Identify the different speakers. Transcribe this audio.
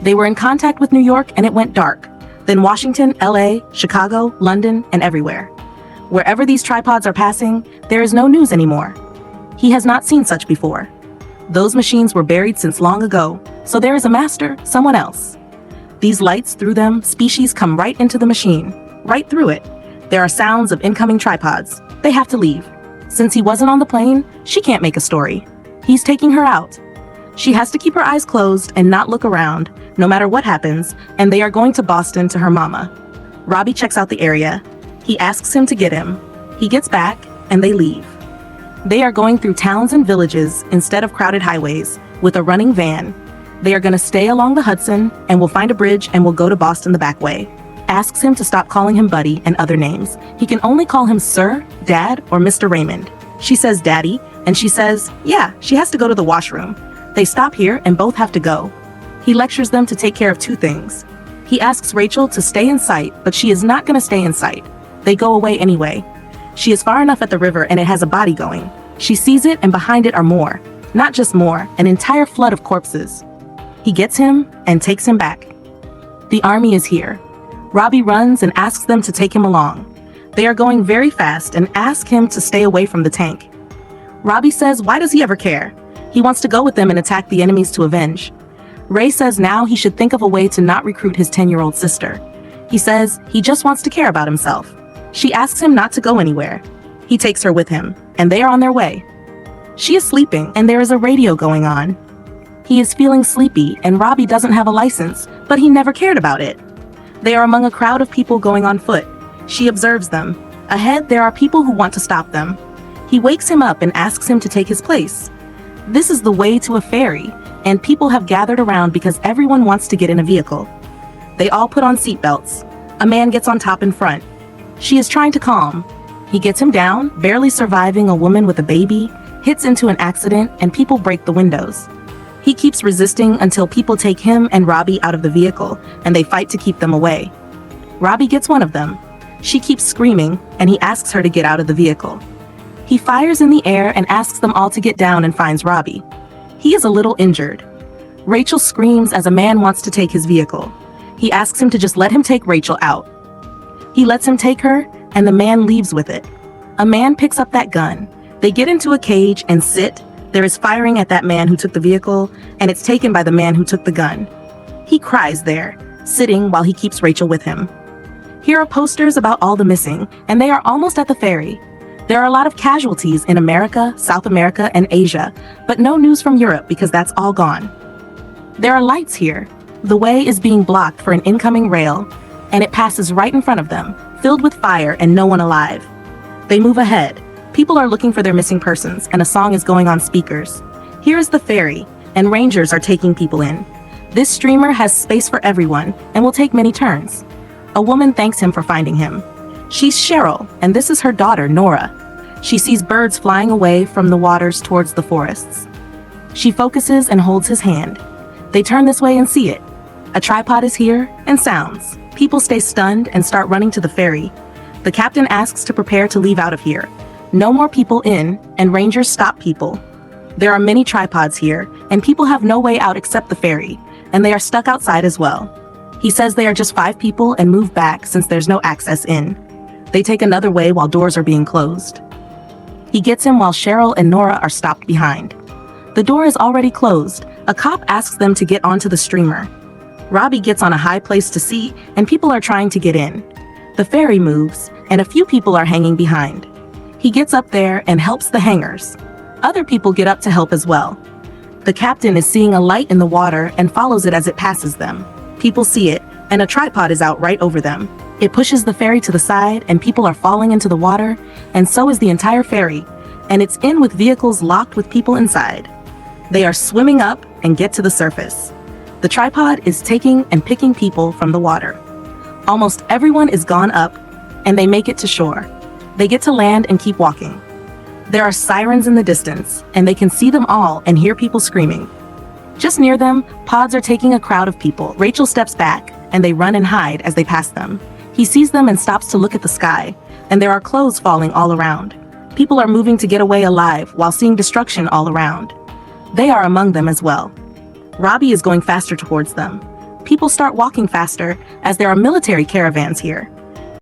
Speaker 1: They were in contact with New York and it went dark. Then Washington, LA, Chicago, London, and everywhere. Wherever these tripods are passing, there is no news anymore. He has not seen such before. Those machines were buried since long ago, so there is a master, someone else. These lights, through them, species come right into the machine, right through it. There are sounds of incoming tripods. They have to leave. Since he wasn't on the plane, she can't make a story. He's taking her out. She has to keep her eyes closed and not look around, no matter what happens, and they are going to Boston to her mama. Robbie checks out the area. He asks him to get him. He gets back, and they leave. They are going through towns and villages instead of crowded highways, with a running van. They are going to stay along the Hudson, and will find a bridge and will go to Boston the back way. Asks him to stop calling him Buddy and other names. He can only call him Sir, Dad, or Mr. Raymond. She says Daddy, and she says, yeah, she has to go to the washroom. They stop here and both have to go. He lectures them to take care of two things. He asks Rachel to stay in sight, but she is not going to stay in sight. They go away anyway. She is far enough at the river and it has a body going. She sees it and behind it are more. Not just more, an entire flood of corpses. He gets him and takes him back. The army is here. Robbie runs and asks them to take him along. They are going very fast and ask him to stay away from the tank. Robbie says, why does he ever care? He wants to go with them and attack the enemies to avenge. Ray says now he should think of a way to not recruit his 10-year-old sister. He says he just wants to care about himself. She asks him not to go anywhere. He takes her with him, and they are on their way. She is sleeping, and there is a radio going on. He is feeling sleepy, and Robbie doesn't have a license, but he never cared about it. They are among a crowd of people going on foot. She observes them. Ahead, there are people who want to stop them. He wakes him up and asks him to take his place. This is the way to a ferry, and people have gathered around because everyone wants to get in a vehicle. They all put on seatbelts. A man gets on top in front. She is trying to calm. He gets him down, barely surviving a woman with a baby, hits into an accident, and people break the windows. He keeps resisting until people take him and Robbie out of the vehicle, and they fight to keep them away. Robbie gets one of them. She keeps screaming, and he asks her to get out of the vehicle. He fires in the air and asks them all to get down and finds Robbie. He is a little injured. Rachel screams as a man wants to take his vehicle. He asks him to just let him take Rachel out. He lets him take her, and the man leaves with it. A man picks up that gun. They get into a cage and sit. There is firing at that man who took the vehicle, and it's taken by the man who took the gun. He cries there, sitting while he keeps Rachel with him. Here are posters about all the missing, and they are almost at the ferry. There are a lot of casualties in America, South America, and Asia, but no news from Europe because that's all gone. There are lights here. The way is being blocked for an incoming rail, and it passes right in front of them, filled with fire and no one alive. They move ahead. People are looking for their missing persons, and a song is going on speakers. Here is the ferry, and rangers are taking people in. This streamer has space for everyone and will take many turns. A woman thanks him for finding him. She's Cheryl, and this is her daughter, Nora. She sees birds flying away from the waters towards the forests. She focuses and holds his hand. They turn this way and see it. A tripod is here, and sounds. People stay stunned and start running to the ferry. The captain asks to prepare to leave out of here. No more people in, and rangers stop people. There are many tripods here, and people have no way out except the ferry, and they are stuck outside as well. He says they are just 5 people and move back since there's no access in. They take another way while doors are being closed. He gets him while Cheryl and Nora are stopped behind. The door is already closed. A cop asks them to get onto the streamer. Robbie gets on a high place to see, and people are trying to get in. The ferry moves, and a few people are hanging behind. He gets up there and helps the hangers. Other people get up to help as well. The captain is seeing a light in the water and follows it as it passes them. People see it, and a tripod is out right over them. It pushes the ferry to the side, and people are falling into the water, and so is the entire ferry, and it's in with vehicles locked with people inside. They are swimming up and get to the surface. The tripod is taking and picking people from the water. Almost everyone is gone up, and they make it to shore. They get to land and keep walking. There are sirens in the distance, and they can see them all and hear people screaming. Just near them, pods are taking a crowd of people. Rachel steps back, and they run and hide as they pass them. He sees them and stops to look at the sky, and there are clothes falling all around. People are moving to get away alive while seeing destruction all around. They are among them as well. Robbie is going faster towards them. people start walking faster as there are military caravans here.